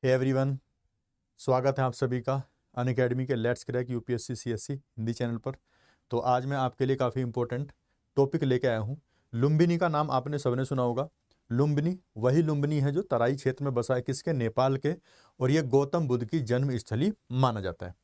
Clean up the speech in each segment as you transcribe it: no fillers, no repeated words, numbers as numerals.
Hey everyone, स्वागत है आप सभी का अनअकैडमी के let's crack UPSC CSC Hindi channel पर। तो आज मैं आपके लिए काफ़ी इंपॉर्टेंट टॉपिक लेके आया हूँ। लुम्बिनी का नाम आपने सबने सुना होगा। लुम्बिनी वही लुम्बिनी है जो तराई क्षेत्र में बसा है, किसके? नेपाल के। और ये गौतम बुद्ध की जन्म स्थली माना जाता है।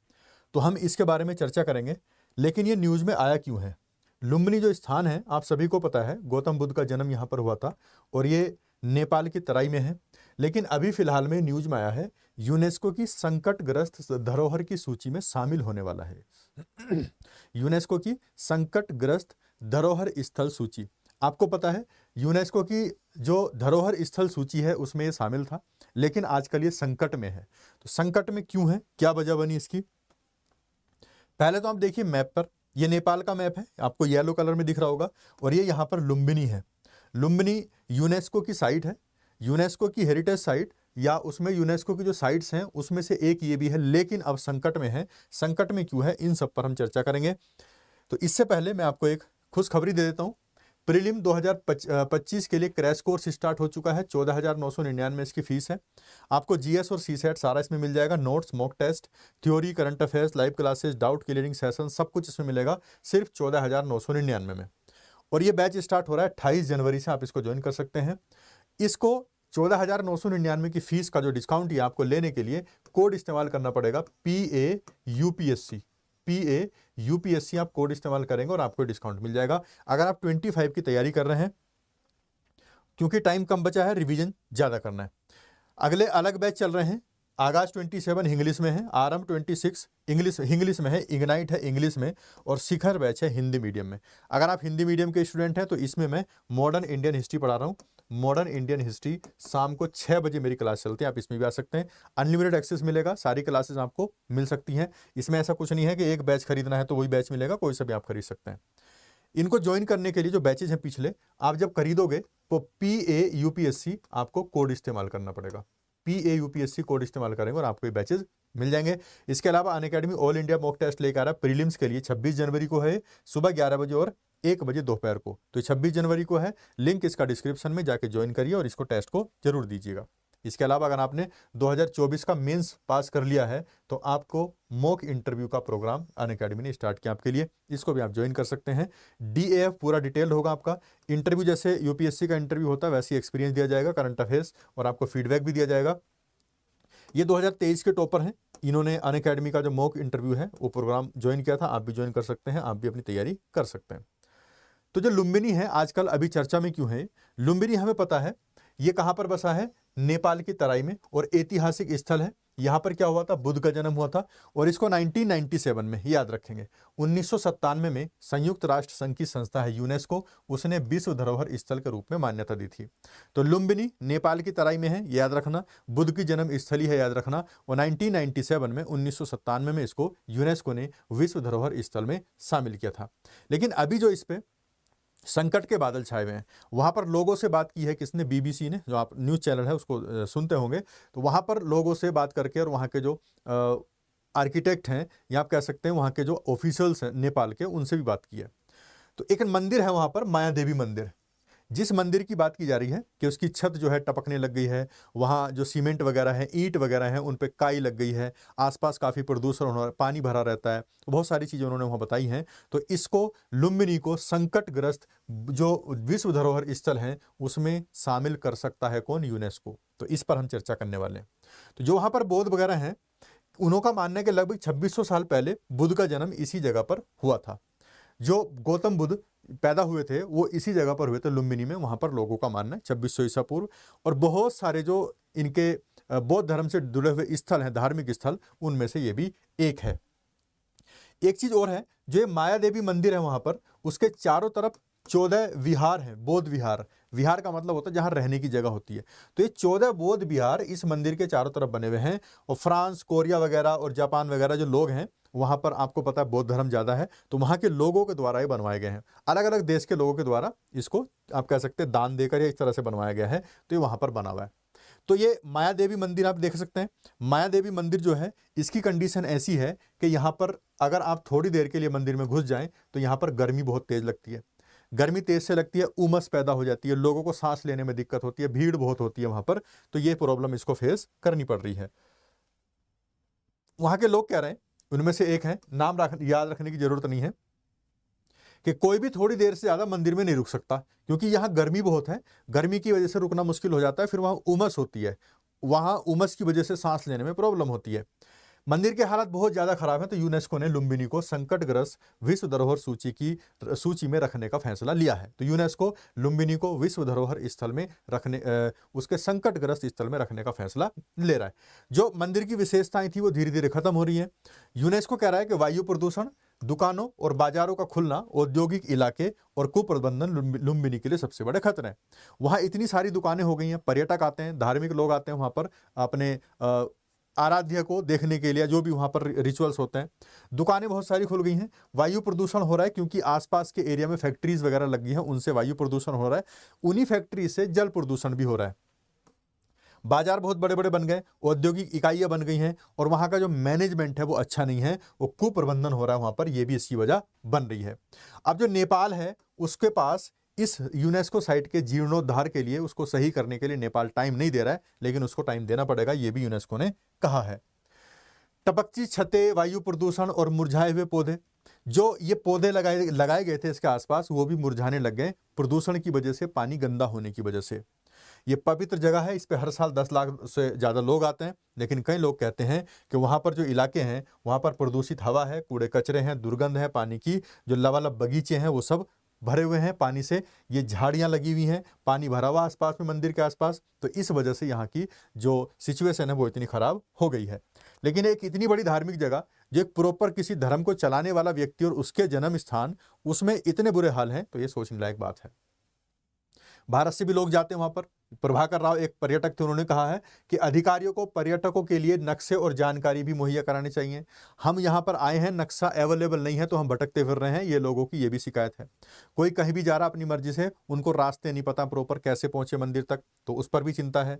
तो हम इसके बारे में चर्चा करेंगे। लेकिन ये न्यूज़ में आया क्यों है? लुम्बिनी जो स्थान है आप सभी को पता है, गौतम बुद्ध का जन्म यहाँ पर हुआ था और ये नेपाल की तराई में है। लेकिन अभी फिलहाल में न्यूज में आया है यूनेस्को की संकटग्रस्त धरोहर की सूची में शामिल होने वाला है। यूनेस्को की संकटग्रस्त धरोहर स्थल सूची। आपको पता है यूनेस्को की जो धरोहर स्थल सूची है उसमें ये शामिल था, लेकिन आजकल ये संकट में है। तो संकट में क्यों है, क्या वजह बनी इसकी? पहले तो आप देखिए मैप पर, ये नेपाल का मैप है, आपको येलो कलर में दिख रहा होगा। और ये यहाँ पर लुम्बिनी है। लुम्बिनी यूनेस्को की साइट है, यूनेस्को की हेरिटेज साइट, या उसमें यूनेस्को की जो साइट्स हैं उसमें से एक ये भी है। लेकिन अब संकट में है। संकट में क्यों है, इन सब पर हम चर्चा करेंगे। तो इससे पहले मैं आपको एक खुशखबरी दे देता हूँ। प्रीलिम 2025 के लिए क्रैश कोर्स स्टार्ट हो चुका है। 14,999 इसकी फीस है। आपको जीएस और सीसेट सारा इसमें मिल जाएगा। Notes, mock test, theory, current affairs, live classes, doubt clearing session, सब कुछ इसमें मिलेगा सिर्फ 14,999 में। और ये बैच स्टार्ट हो रहा है 28 जनवरी से, आप इसको ज्वाइन कर सकते हैं। इसको 14,999 की फीस का जो डिस्काउंट है आपको लेने के लिए कोड इस्तेमाल करना पड़ेगा PAUPSC। PAUPSC आप कोड इस्तेमाल करेंगे और आपको डिस्काउंट मिल जाएगा। अगर आप 25 की तैयारी कर रहे हैं, क्योंकि टाइम कम बचा है, रिवीजन ज़्यादा करना है। अगले अलग बैच चल रहे हैं। आगाज 27 इंग्लिश में है, आरंभ 26 इंग्लिश में है, इग्नाइट है इंग्लिश में, और शिखर बैच है हिंदी मीडियम में। अगर आप हिंदी मीडियम के स्टूडेंट हैं तो इसमें मैं मॉडर्न इंडियन हिस्ट्री पढ़ा रहा हूँ। मॉडर्न इंडियन हिस्ट्री शाम को 6 बजे मेरी क्लास चलती है, आप इसमें भी आ सकते हैं। अनलिमिटेड एक्सेस मिलेगा, सारी क्लासेस आपको मिल सकती हैं। इसमें ऐसा कुछ नहीं है कि एक बैच खरीदना है तो वही बैच मिलेगा, कोई सा भी आप खरीद सकते हैं। इनको ज्वाइन करने के लिए जो बैचेज हैं पिछले, आप जब खरीदोगे तो PAUPSC आपको कोड इस्तेमाल करना पड़ेगा। PAUPSC कोड इस्तेमाल करेंगे और आपको ये बैचेज मिल जाएंगे। इसके अलावा Unacademy all India mock test लेकर आ रहा है प्रीलिम्स के लिए। 26 जनवरी को है, सुबह 11 बजे और 1 बजे दोपहर को। तो 26 जनवरी को है, लिंक इसका डिस्क्रिप्शन में जाके ज्वाइन करिए और इसको टेस्ट को जरूर दीजिएगा। इसके अलावा अगर आपने 2024 का मेंस पास कर लिया है तो आपको मॉक इंटरव्यू का प्रोग्राम अनअकैडमी ने स्टार्ट किया आपके लिए, इसको भी आप ज्वाइन कर सकते हैं। DAF पूरा डिटेल्ड होगा आपका। इंटरव्यू जैसे यूपीएससी का इंटरव्यू होता है वैसे ही एक्सपीरियंस दिया जाएगा, करंट अफेयर्स, और आपको फीडबैक भी दिया जाएगा। ये 2023 के टॉपर हैं, इन्होंने अनअकैडमी का जो मॉक इंटरव्यू है वो प्रोग्राम ज्वाइन किया था। आप भी ज्वाइन कर सकते हैं, आप भी अपनी तैयारी कर सकते हैं। तो जो लुम्बिनी है आजकल अभी चर्चा में क्यों है? लुम्बिनी हमें पता है ये कहाँ पर बसा है, नेपाल की तराई में, और ऐतिहासिक स्थल है। यहाँ पर क्या हुआ था, बुद्ध का जन्म हुआ था। और इसको 1997 में, याद रखेंगे, 1997 में संयुक्त राष्ट्र संघ की संस्था है यूनेस्को, उसने विश्व धरोहर स्थल के रूप में मान्यता दी थी। तो लुम्बिनी नेपाल की तराई में है, याद रखना। बुद्ध की जन्म स्थली है, याद रखना। और 1997 में, 1997 में इसको यूनेस्को ने विश्व धरोहर स्थल में शामिल किया था। लेकिन अभी जो इस पे संकट के बादल छाए हुए हैं, वहाँ पर लोगों से बात की है किसने? BBC ने, जो आप न्यूज़ चैनल है उसको सुनते होंगे। तो वहाँ पर लोगों से बात करके, और वहाँ के जो आर्किटेक्ट हैं, या आप कह सकते हैं वहाँ के जो ऑफिशियल्स हैं नेपाल के, उनसे भी बात की है। तो एक मंदिर है वहाँ पर, माया देवी मंदिर। जिस मंदिर की बात की जा रही है कि उसकी छत जो है टपकने लग गई है, वहाँ जो सीमेंट वगैरह है, ईंट वगैरह है, उन पे काई लग गई है, आसपास काफ़ी प्रदूषण हो रहा है, पानी भरा रहता है, बहुत सारी चीज़ें उन्होंने वहाँ बताई हैं। तो इसको, लुम्बिनी को संकटग्रस्त जो विश्व धरोहर स्थल हैं उसमें शामिल कर सकता है कौन? यूनेस्को। तो इस पर हम चर्चा करने वाले हैं। तो जो वहाँ पर बौद्ध वगैरह हैं, उनका मानना है कि लगभग 2600 साल पहले बुद्ध का जन्म इसी जगह पर हुआ था। जो गौतम बुद्ध पैदा हुए थे वो इसी जगह पर हुए थे, लुम्बिनी में। वहाँ पर लोगों का मानना है 2600 ईसा पूर्व। और बहुत सारे जो इनके बौद्ध धर्म से जुड़े हुए स्थल हैं, धार्मिक स्थल, उनमें से ये भी एक है। एक चीज़ और है, जो ये माया देवी मंदिर है वहाँ पर, उसके चारों तरफ 14 विहार हैं, बौद्ध विहार। विहार का मतलब होता है जहाँ रहने की जगह होती है। तो ये 14 बौद्ध विहार इस मंदिर के चारों तरफ बने हुए हैं। और फ्रांस, कोरिया वगैरह और जापान वगैरह जो लोग हैं, वहाँ पर आपको पता है बौद्ध धर्म ज़्यादा है, तो वहाँ के लोगों के द्वारा ये बनवाए गए हैं। अलग अलग देश के लोगों के द्वारा इसको आप कह सकते हैं दान देकर या इस तरह से बनवाया गया है। तो ये वहाँ पर बना हुआ है। तो ये माया देवी मंदिर आप देख सकते हैं। माया देवी मंदिर जो है, इसकी कंडीशन ऐसी है कि यहाँ पर अगर आप थोड़ी देर के लिए मंदिर में घुस जाएं तो यहाँ पर गर्मी बहुत तेज़ लगती है। गर्मी तेज से लगती है, उमस पैदा हो जाती है, लोगों को सांस लेने में दिक्कत होती है, भीड़ बहुत होती है वहां पर, तो ये प्रॉब्लम इसको फेस करनी पड़ रही है। वहां के लोग कह रहे हैं, उनमें से एक है, नाम याद रखने की जरूरत नहीं है, कि कोई भी थोड़ी देर से ज्यादा मंदिर में नहीं रुक सकता, क्योंकि यहाँ गर्मी बहुत है, गर्मी की वजह से रुकना मुश्किल हो जाता है, फिर वहां उमस होती है, वहां उमस की वजह से सांस लेने में प्रॉब्लम होती है। मंदिर के हालात बहुत ज्यादा खराब है, तो यूनेस्को ने लुम्बिनी को संकटग्रस्त विश्व धरोहर सूची में रखने का फैसला लिया है। तो यूनेस्को लुम्बिनी को विश्व धरोहर स्थल में रखने उसके संकटग्रस्त स्थल में रखने का फैसला ले रहा है। जो मंदिर की विशेषताएं थी वो धीरे धीरे खत्म हो रही है। यूनेस्को कह रहा है कि वायु प्रदूषण, दुकानों और बाजारों का खुलना, औद्योगिक इलाके और कुप्रबंधन लुम्बिनी के लिए सबसे बड़े खतरे हैं। वहां इतनी सारी दुकानें हो गई हैं, पर्यटक आते हैं, धार्मिक लोग आते हैं वहां पर अपने आराध्य को देखने के लिए, जो भी वहां पर रिचुअल्स होते हैं। दुकानें बहुत सारी खुल गई हैं। वायु प्रदूषण हो रहा है क्योंकि आसपास के एरिया में फैक्ट्रीज वगैरह लगी हैं, उनसे वायु प्रदूषण हो रहा है। उन्हीं फैक्ट्री से जल प्रदूषण भी हो रहा है। बाजार बहुत बड़े बड़े बन गए, औद्योगिक इकाइयां बन गई हैं, और वहां का जो मैनेजमेंट है वो अच्छा नहीं है, वो कुप्रबंधन हो रहा है वहां पर, ये भी इसकी वजह बन रही है। अब जो नेपाल है उसके पास इस यूनेस्को साइट के जीर्णोद्धार के लिए, उसको सही करने के लिए नेपाल टाइम नहीं दे रहा है, लेकिन उसको टाइम देना पड़ेगा, ये भी यूनेस्को ने कहा है। टपकती छतें, वायु प्रदूषण और मुरझाए हुए पौधे, जो ये पौधे लगाए गए थे इसके आसपास, वो भी मुरझाने लग गए प्रदूषण की वजह से, पानी गंदा होने की वजह से। ये पवित्र जगह है, इस पे हर साल 10 लाख से ज़्यादा लोग आते हैं, लेकिन कई लोग कहते हैं कि वहाँ पर जो इलाके हैं वहाँ पर प्रदूषित हवा है, कूड़े कचरे हैं, दुर्गंध है, पानी की जो लबालब बगीचे हैं वो सब भरे हुए हैं पानी से, ये झाड़ियाँ लगी हुई हैं, पानी भरा हुआ आसपास में मंदिर के आसपास, तो इस वजह से यहाँ की जो सिचुएशन है वो इतनी खराब हो गई है। लेकिन एक इतनी बड़ी धार्मिक जगह, जो एक प्रॉपर किसी धर्म को चलाने वाला व्यक्ति और उसके जन्म स्थान, उसमें इतने बुरे हाल हैं, तो ये सोचने लायक बात है। भारत से भी लोग जाते हैं वहां पर। प्रभाकर राव एक पर्यटक थे, उन्होंने कहा है कि अधिकारियों को पर्यटकों के लिए नक्शे और जानकारी भी मुहैया करानी चाहिए। हम यहाँ पर आए हैं, नक्शा अवेलेबल नहीं है, तो हम भटकते फिर रहे हैं, ये लोगों की ये भी शिकायत है। कोई कहीं भी जा रहा अपनी मर्जी से, उनको रास्ते नहीं पता प्रॉपर कैसे पहुंचे मंदिर तक, तो उस पर भी चिंता है।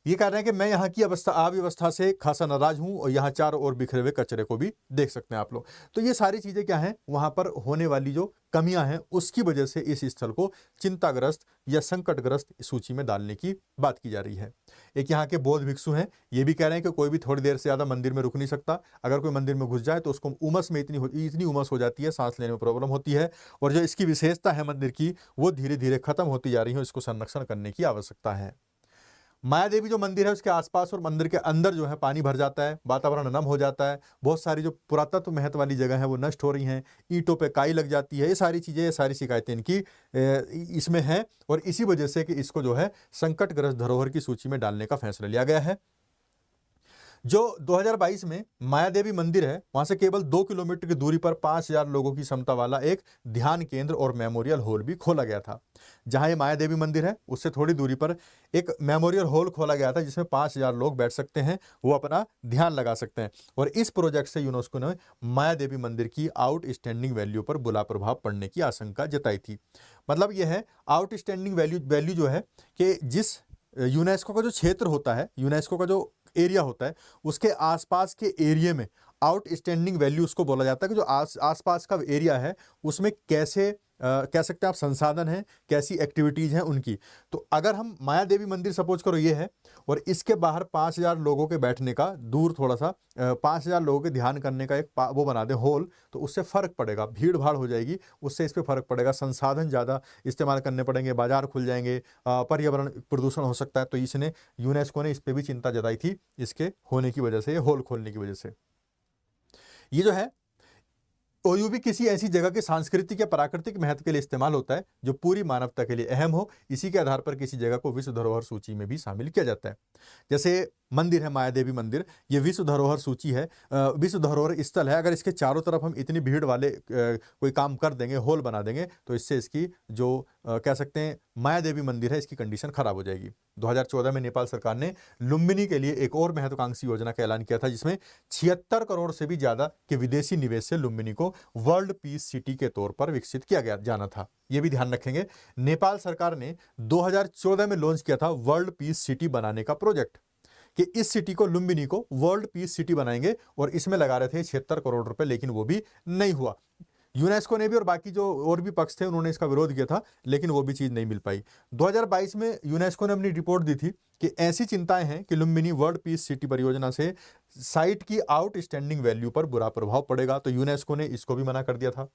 ये कह रहे हैं कि मैं यहाँ की अव्यवस्था से खासा नाराज हूँ, और यहाँ चारों ओर बिखरे हुए कचरे को भी देख सकते हैं आप लोग। तो ये सारी चीजें क्या हैं, वहां पर होने वाली जो कमियां हैं उसकी वजह से इस स्थल को चिंताग्रस्त या संकटग्रस्त सूची में डालने की बात की जा रही है। एक यहाँ के बौद्ध भिक्षु हैं, ये भी कह रहे हैं कि कोई भी थोड़ी देर से ज्यादा मंदिर में रुक नहीं सकता। अगर कोई मंदिर में घुस जाए तो उसको उमस में इतनी उमस हो जाती है, सांस लेने में प्रॉब्लम होती है, और जो इसकी विशेषता है मंदिर की, वो धीरे धीरे खत्म होती जा रही है, इसको संरक्षण करने की आवश्यकता है। माया देवी जो मंदिर है उसके आसपास और मंदिर के अंदर जो है पानी भर जाता है, वातावरण नम हो जाता है, बहुत सारी जो पुरातत्व महत्व वाली जगह है वो नष्ट हो रही हैं, ईंटों पे काई लग जाती है, ये सारी चीज़ें, ये सारी शिकायतें इनकी इसमें हैं, और इसी वजह से कि इसको जो है संकटग्रस्त धरोहर की सूची में डालने का फैसला लिया गया है। जो 2022 में माया देवी मंदिर है, वहां से केवल 2 किलोमीटर की दूरी पर 5000 लोगों की क्षमता वाला एक ध्यान केंद्र और मेमोरियल हॉल भी खोला गया था। जहां ये माया देवी मंदिर है उससे थोड़ी दूरी पर एक मेमोरियल हॉल खोला गया था, जिसमें 5000 लोग बैठ सकते हैं, वो अपना ध्यान लगा सकते हैं। और इस प्रोजेक्ट से यूनेस्को ने माया देवी मंदिर की आउटस्टैंडिंग वैल्यू पर बुरा प्रभाव पड़ने की आशंका जताई थी। मतलब यह है आउटस्टैंडिंग वैल्यू जो है कि जिस यूनेस्को का जो क्षेत्र होता है, यूनेस्को का जो एरिया होता है, उसके आसपास के एरिया में आउटस्टैंडिंग वैल्यू उसको बोला जाता है कि जो आसपास का एरिया है उसमें कैसे कह सकते हैं आप संसाधन हैं, कैसी एक्टिविटीज हैं उनकी। तो अगर हम माया देवी मंदिर सपोज करो ये है, और इसके बाहर 5000 लोगों के बैठने का दूर थोड़ा सा 5000 लोगों के ध्यान करने का एक वो बना दें हॉल, तो उससे फर्क पड़ेगा, भीड़ भाड़ हो जाएगी, उससे इस पर फर्क पड़ेगा, संसाधन ज़्यादा इस्तेमाल करने पड़ेंगे, बाजार खुल जाएंगे, पर्यावरण प्रदूषण हो सकता है। तो इसने यूनेस्को ने इस पर भी चिंता जताई थी, इसके होने की वजह से, हॉल खोलने की वजह से। ये जो है OUV किसी ऐसी जगह के सांस्कृतिक या प्राकृतिक महत्व के लिए इस्तेमाल होता है जो पूरी मानवता के लिए अहम हो। इसी के आधार पर किसी जगह को विश्व धरोहर सूची में भी शामिल किया जाता है। जैसे मंदिर है माया देवी मंदिर, ये विश्व धरोहर सूची है, विश्व धरोहर स्थल है। अगर इसके चारों तरफ हम इतनी भीड़ वाले कोई काम कर देंगे, हॉल बना देंगे, तो इससे इसकी जो कह सकते हैं माया देवी मंदिर है, इसकी कंडीशन खराब हो जाएगी। 2014 में नेपाल सरकार ने लुम्बिनी के लिए एक और महत्वाकांक्षी योजना का ऐलान किया था, जिसमें 76 करोड़ से भी ज्यादा के विदेशी निवेश से लुम्बिनी को वर्ल्ड पीस सिटी के तौर पर विकसित किया जाना था। यह भी ध्यान रखेंगे, नेपाल सरकार ने 2014 में लॉन्च किया था वर्ल्ड पीस सिटी बनाने का प्रोजेक्ट, कि इस सिटी को, लुम्बिनी को वर्ल्ड पीस सिटी बनाएंगे, और इसमें लगा रहे थे 76 करोड़ रुपए, लेकिन वो भी नहीं हुआ। यूनेस्को ने भी और बाकी जो और भी पक्ष थे उन्होंने इसका विरोध किया था, लेकिन वो भी चीज़ नहीं मिल पाई। 2022 में यूनेस्को ने अपनी रिपोर्ट दी थी कि ऐसी चिंताएं हैं कि लुम्बिनी वर्ल्ड पीस सिटी परियोजना से साइट की आउटस्टैंडिंग वैल्यू पर बुरा प्रभाव पड़ेगा, तो यूनेस्को ने इसको भी मना कर दिया था।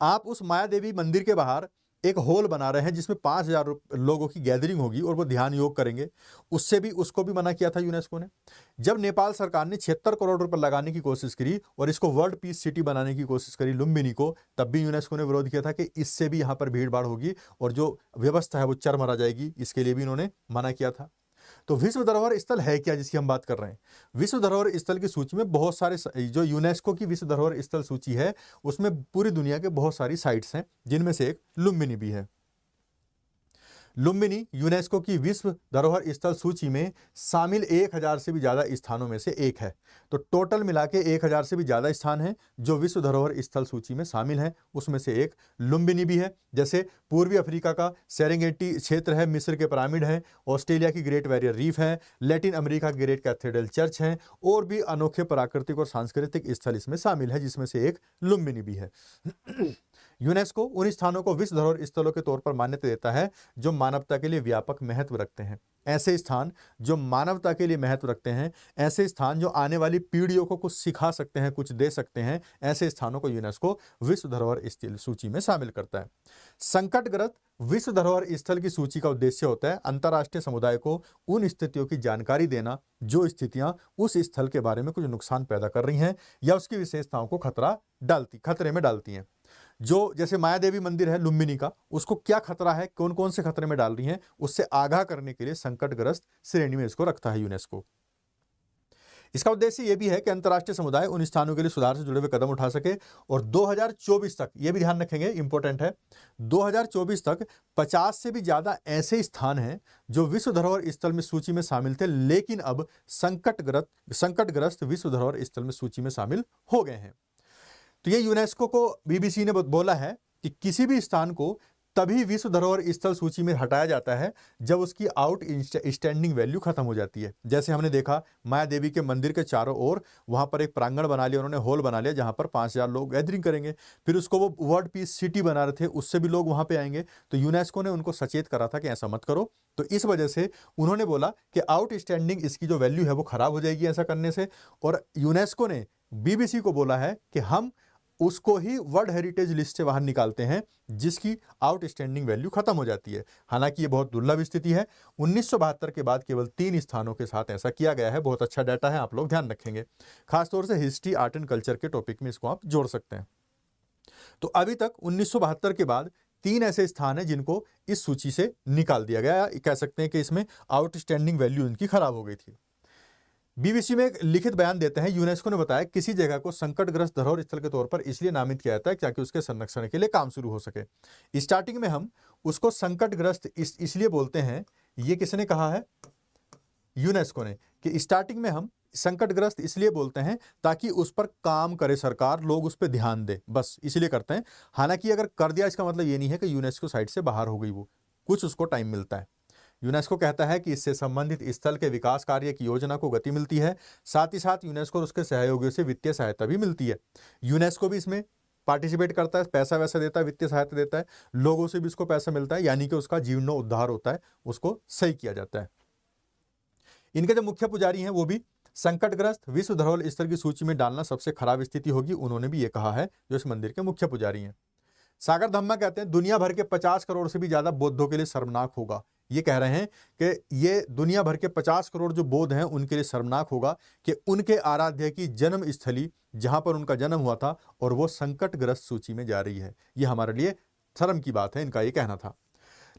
आप उस माया देवी मंदिर के बाहर एक हॉल बना रहे हैं जिसमें 5,000 लोगों की गैदरिंग होगी और वो ध्यान योग करेंगे, उसको भी मना किया था यूनेस्को ने। जब नेपाल सरकार ने 76 करोड़ रुपए लगाने की कोशिश करी और इसको वर्ल्ड पीस सिटी बनाने की कोशिश करी लुम्बिनी को, तब भी यूनेस्को ने विरोध किया था कि इससे भी यहाँ पर भीड़ भाड़ होगी और जो व्यवस्था है वो चरमरा जाएगी, इसके लिए भी इन्होंने मना किया था। तो विश्व धरोहर स्थल है क्या जिसकी हम बात कर रहे हैं? विश्व धरोहर स्थल की सूची में बहुत सारे, जो यूनेस्को की विश्व धरोहर स्थल सूची है उसमें पूरी दुनिया के बहुत सारी साइट्स हैं, जिनमें से एक लुम्बिनी भी है। लुम्बिनी यूनेस्को की विश्व धरोहर स्थल सूची में शामिल 1000 से भी ज्यादा स्थानों में से एक है। तो टोटल मिला के 1000 से भी ज्यादा स्थान हैं जो विश्व धरोहर स्थल सूची में शामिल हैं, उसमें से एक लुम्बिनी भी है। जैसे पूर्वी अफ्रीका का सेरेंगेटी क्षेत्र है, मिस्र के पिरामिड हैं, ऑस्ट्रेलिया की ग्रेट बैरियर रीफ है, लैटिन अमेरिका की ग्रेट कैथेड्रल चर्च हैं, और भी अनोखे प्राकृतिक और सांस्कृतिक स्थल इसमें शामिल है, जिसमें से एक लुम्बिनी भी है। यूनेस्को उन स्थानों को विश्व धरोहर स्थलों के तौर पर मान्यता देता है जो मानवता के लिए व्यापक महत्व रखते हैं। ऐसे स्थान जो मानवता के लिए महत्व रखते हैं, ऐसे स्थान जो आने वाली पीढ़ियों को कुछ सिखा सकते हैं, कुछ दे सकते हैं, ऐसे स्थानों को यूनेस्को विश्व धरोहर स्थल सूची में शामिल करता है। संकटग्रस्त विश्व धरोहर स्थल की सूची का उद्देश्य होता है अंतर्राष्ट्रीय समुदाय को उन स्थितियों की जानकारी देना जो स्थितियां उस स्थल के बारे में कुछ नुकसान पैदा कर रही हैं या उसकी विशेषताओं को खतरे में डालती हैं। जो जैसे माया देवी मंदिर है लुम्बिनी का, उसको क्या खतरा है, कौन कौन से खतरे में डाल रही हैं, उससे आगाह करने के लिए संकटग्रस्त श्रेणी में इसको रखता है यूनेस्को। इसका उद्देश्य यह भी है कि अंतर्राष्ट्रीय समुदाय उन स्थानों के लिए सुधार से जुड़े हुए कदम उठा सके और 2024 तक, यह भी ध्यान रखेंगे, इंपॉर्टेंट है, 2024 तक 50 से भी ज्यादा ऐसे स्थान हैं जो विश्व धरोहर स्थल में सूची में शामिल थे, लेकिन अब संकटग्रस्त विश्व धरोहर स्थल में सूची में शामिल हो गए हैं। तो ये यूनेस्को को बीबीसी ने बोला है कि किसी भी स्थान को तभी विश्व धरोहर स्थल सूची में हटाया जाता है जब उसकी आउट स्टैंडिंग वैल्यू खत्म हो जाती है। जैसे हमने देखा माया देवी के मंदिर के चारों ओर वहां पर एक प्रांगण बना लिया, उन्होंने हॉल बना लिया जहां पर 5,000 लोग गैदरिंग करेंगे, फिर उसको वो वर्ल्ड पीस सिटी बना रहे थे, उससे भी लोग वहां पे आएंगे। तो यूनेस्को ने उनको सचेत करा था कि ऐसा मत करो, तो इस वजह से उन्होंने बोला कि आउट स्टैंडिंग इसकी जो वैल्यू है वो खराब हो जाएगी ऐसा करने से। और यूनेस्को ने बीबीसी को बोला है कि हम उसको ही वर्ल्ड हेरिटेज लिस्ट से बाहर निकालते हैं जिसकी आउटस्टैंडिंग वैल्यू खत्म हो जाती है। हालांकि ये बहुत दुर्लभ स्थिति है, 1972 के बाद केवल 3 स्थानों के साथ ऐसा किया गया है। बहुत अच्छा डाटा है, आप लोग ध्यान रखेंगे, खासतौर से हिस्ट्री, आर्ट एंड कल्चर के टॉपिक में इसको आप जोड़ सकते हैं। तो अभी तक 1972 के बाद 3 ऐसे स्थान हैं जिनको इस सूची से निकाल दिया गया, कह सकते हैं कि इसमें आउटस्टैंडिंग वैल्यू इनकी खराब हो गई थी। बीबीसी में एक लिखित बयान देते हैं, यूनेस्को ने बताया किसी जगह को संकटग्रस्त धरोहर स्थल के तौर पर इसलिए नामित किया जाता है ताकि उसके संरक्षण के लिए काम शुरू हो सके। स्टार्टिंग में हम उसको संकटग्रस्त इसलिए बोलते हैं, ये किसने कहा है? यूनेस्को ने, कि स्टार्टिंग में हम संकटग्रस्त इसलिए बोलते हैं ताकि उस पर काम करे सरकार, लोग उस पर ध्यान दे, बस इसलिए करते हैं। हालांकि अगर कर दिया इसका मतलब ये नहीं है कि यूनेस्को साइट से बाहर हो गई, वो कुछ उसको टाइम मिलता है। यूनेस्को कहता है कि इससे संबंधित स्थल के विकास कार्य की योजना को गति मिलती है, साथ ही साथ यूनेस्को और उसके सहयोगियों से वित्तीय सहायता भी मिलती है। यूनेस्को भी इसमें पार्टिसिपेट करता है, पैसा वैसा देता है, वित्तीय सहायता देता है, लोगों से भी उसको पैसा मिलता है, यानी कि उसका जीर्णोद्धार होता है, उसको सही किया जाता है। इनके जो मुख्य पुजारी हैं वो भी संकटग्रस्त विश्व धरोहर स्थल की सूची में डालना सबसे खराब स्थिति होगी, उन्होंने भी ये कहा है, जो इस मंदिर के मुख्य पुजारी हैं। सागर धम्मा कहते हैं दुनिया भर के 50 करोड़ से भी ज्यादा बौद्धों के लिए शर्मनाक होगा। ये कह रहे हैं कि ये दुनिया भर के 50 करोड़ जो बौद्ध हैं उनके लिए शर्मनाक होगा कि उनके आराध्य की जन्म स्थली जहां पर उनका जन्म हुआ था और वो संकटग्रस्त सूची में जा रही है। ये हमारे लिए शर्म की बात है, इनका ये कहना था।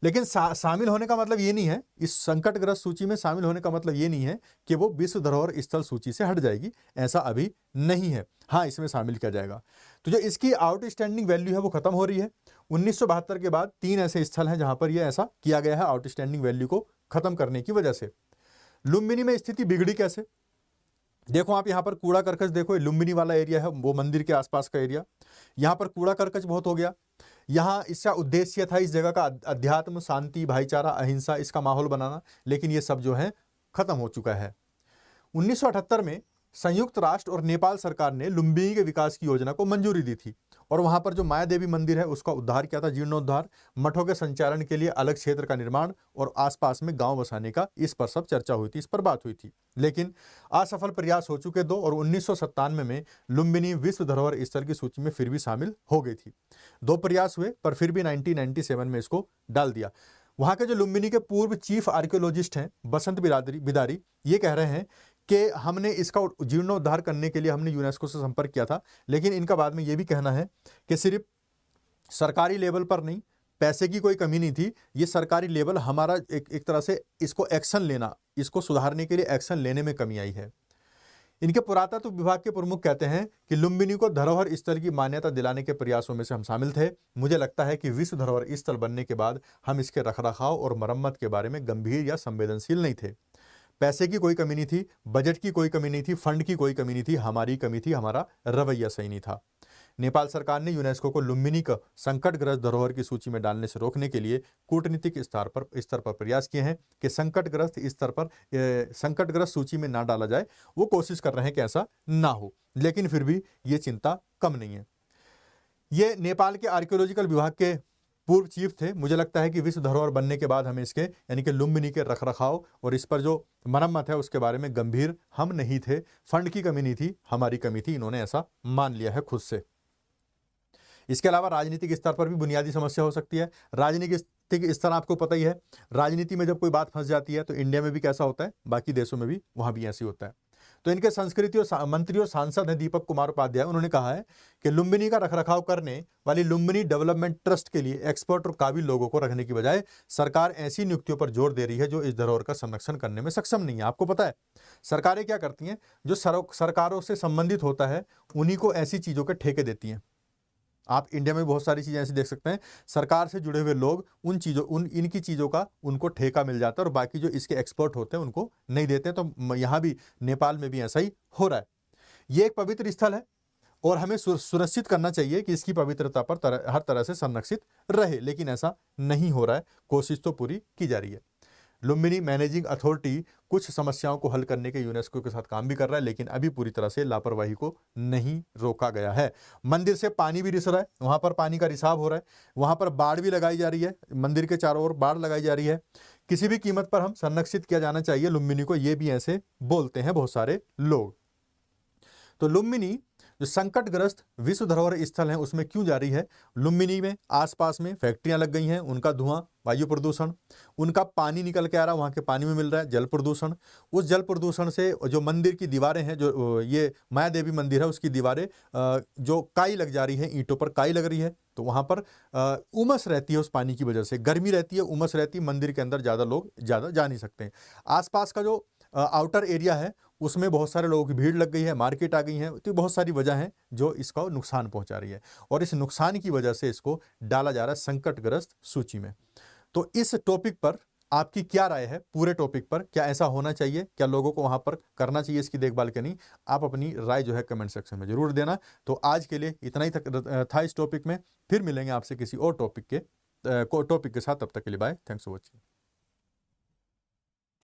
लेकिन शामिल होने का मतलब ये नहीं है, इस संकटग्रस्त सूची में शामिल होने का मतलब ये नहीं है कि वो विश्व धरोहर स्थल सूची से हट जाएगी, ऐसा अभी नहीं है। हाँ, इसमें शामिल किया जाएगा। तो जो इसकी आउटस्टैंडिंग वैल्यू है वो खत्म हो रही है। 1972 के बाद 3 ऐसे स्थल हैं जहां पर ये ऐसा किया गया है, आउटस्टैंडिंग वैल्यू को खत्म करने की वजह से। लुम्बिनी में स्थिति बिगड़ी कैसे? देखो आप यहाँ पर कूड़ा करकच देखो, लुम्बिनी वाला एरिया है वो मंदिर के आसपास का एरिया, यहाँ पर कूड़ा करकच बहुत हो गया। यहाँ इसका उद्देश्य था इस जगह का अध्यात्म, शांति, भाईचारा, अहिंसा, इसका माहौल बनाना, लेकिन ये सब जो है खत्म हो चुका है। 1978 में संयुक्त राष्ट्र और नेपाल सरकार ने लुम्बिनी के विकास की योजना को मंजूरी दी थी और वहां पर जो माया देवी मंदिर है उसका उद्धार किया था, जीर्णोद्धार, मठों के संचालन के लिए अलग क्षेत्र का निर्माण और आसपास में गांव बसाने का, इस पर सब चर्चा हुई थी, इस पर बात हुई थी। लेकिन असफल प्रयास हो चुके दो और 1997 में लुम्बिनी विश्व धरोहर स्थल की सूची में फिर भी शामिल हो गई थी। 2 प्रयास हुए पर फिर भी 1997 में इसको डाल दिया। वहां के जो लुम्बिनी के पूर्व चीफ आर्कियोलॉजिस्ट हैं बसंत बिदारी, ये कह रहे हैं कि हमने इसका जीर्णोद्धार करने के लिए हमने यूनेस्को से संपर्क किया था, लेकिन इनका बाद में यह भी कहना है कि सिर्फ सरकारी लेवल पर नहीं, पैसे की कोई कमी नहीं थी, ये सरकारी लेवल हमारा एक तरह से इसको एक्शन लेना, इसको सुधारने के लिए एक्शन लेने में कमी आई है। इनके पुरातत्व विभाग के प्रमुख कहते हैं कि लुम्बिनी को धरोहर स्थल की मान्यता दिलाने के प्रयासों में से हम शामिल थे। मुझे लगता है कि विश्व धरोहर स्थल बनने के बाद हम इसके रखरखाव और मरम्मत के बारे में गंभीर या संवेदनशील नहीं थे। पैसे की कोई कमी नहीं थी, बजट की कोई कमी नहीं थी, फंड की कोई कमी नहीं थी, हमारी कमी थी, हमारा रवैया सही नहीं था। नेपाल सरकार ने यूनेस्को को लुम्बिनी को संकटग्रस्त धरोहर की सूची में डालने से रोकने के लिए कूटनीतिक स्तर पर प्रयास किए हैं कि संकटग्रस्त सूची में ना डाला जाए। वो कोशिश कर रहे हैं कि ऐसा ना हो, लेकिन फिर भी ये चिंता कम नहीं है। ये नेपाल के आर्कियोलॉजिकल विभाग के पूर्व चीफ थे। मुझे लगता है कि विश्व धरोहर बनने के बाद हमें इसके यानी कि लुम्बिनी के रखरखाव और इस पर जो मरम्मत है उसके बारे में गंभीर हम नहीं थे, फंड की कमी नहीं थी, हमारी कमी थी, इन्होंने ऐसा मान लिया है खुद से। इसके अलावा राजनीतिक स्तर पर भी बुनियादी समस्या हो सकती है। राजनीतिक स्तर आपको पता ही है, राजनीति में जब कोई बात फंस जाती है तो इंडिया में भी कैसा होता है, बाकी देशों में भी वहां भी ऐसी होता है। तो इनके संस्कृति और मंत्री और सांसद हैं दीपक कुमार उपाध्याय, उन्होंने कहा है कि लुम्बिनी का रखरखाव करने वाली लुम्बिनी डेवलपमेंट ट्रस्ट के लिए एक्सपर्ट और काबिल लोगों को रखने की बजाय सरकार ऐसी नियुक्तियों पर जोर दे रही है जो इस धरोहर का संरक्षण करने में सक्षम नहीं है। आपको पता है सरकारें क्या करती हैं, जो सरकारों से संबंधित होता है उन्हीं को ऐसी चीजों के ठेके देती हैं। आप इंडिया में बहुत सारी चीजें ऐसी देख सकते हैं, सरकार से जुड़े हुए लोग इनकी चीजों का उनको ठेका मिल जाता है और बाकी जो इसके एक्सपर्ट होते हैं उनको नहीं देते। तो यहां भी नेपाल में भी ऐसा ही हो रहा है। ये एक पवित्र स्थल है और हमें सुनिश्चित करना चाहिए कि इसकी पवित्रता पर हर तरह से संरक्षित रहे, लेकिन ऐसा नहीं हो रहा है। कोशिश तो पूरी की जा रही है। लुम्बिनी मैनेजिंग अथॉरिटी कुछ समस्याओं को हल करने के यूनेस्को के साथ काम भी कर रहा है, लेकिन अभी पूरी तरह से लापरवाही को नहीं रोका गया है। मंदिर से पानी भी रिस रहा है, वहां पर पानी का रिसाव हो रहा है, वहां पर बाड़ भी लगाई जा रही है, मंदिर के चारों ओर बाड़ लगाई जा रही है। किसी भी कीमत पर हम संरक्षित किया जाना चाहिए लुम्बिनी को, ये भी ऐसे बोलते हैं बहुत सारे लोग। तो लुम्बिनी जो संकटग्रस्त विश्व धरोहर स्थल है उसमें क्यों जा रही है? लुम्बिनी में आसपास में फैक्ट्रियां लग गई हैं, उनका धुआं, वायु प्रदूषण, उनका पानी निकल के आ रहा है, वहाँ के पानी में मिल रहा है, जल प्रदूषण। उस जल प्रदूषण से जो मंदिर की दीवारें हैं, जो ये माया देवी मंदिर है उसकी दीवारें जो काई लग जा रही है, ईंटों पर काई लग रही है, तो वहाँ पर उमस रहती है, उस पानी की वजह से गर्मी रहती है, उमस रहती है, मंदिर के अंदर ज़्यादा लोग जा नहीं सकते हैं। आसपास का जो आउटर एरिया है उसमें बहुत सारे लोगों की भीड़ लग गई है, मार्केट आ गई है, तो बहुत सारी वजह हैं जो इसका नुकसान पहुंचा रही है और इस नुकसान की वजह से इसको डाला जा रहा है संकटग्रस्त सूची में। तो इस टॉपिक पर आपकी क्या राय है? पूरे टॉपिक पर क्या ऐसा होना चाहिए, क्या लोगों को वहां पर करना चाहिए इसकी देखभाल के नहीं? आप अपनी राय जो है कमेंट सेक्शन में जरूर देना। तो आज के लिए इतना ही था इस टॉपिक में, फिर मिलेंगे आपसे किसी और टॉपिक के साथ। तब तक के लिए बाय, थैंक्स फॉर वॉचिंग।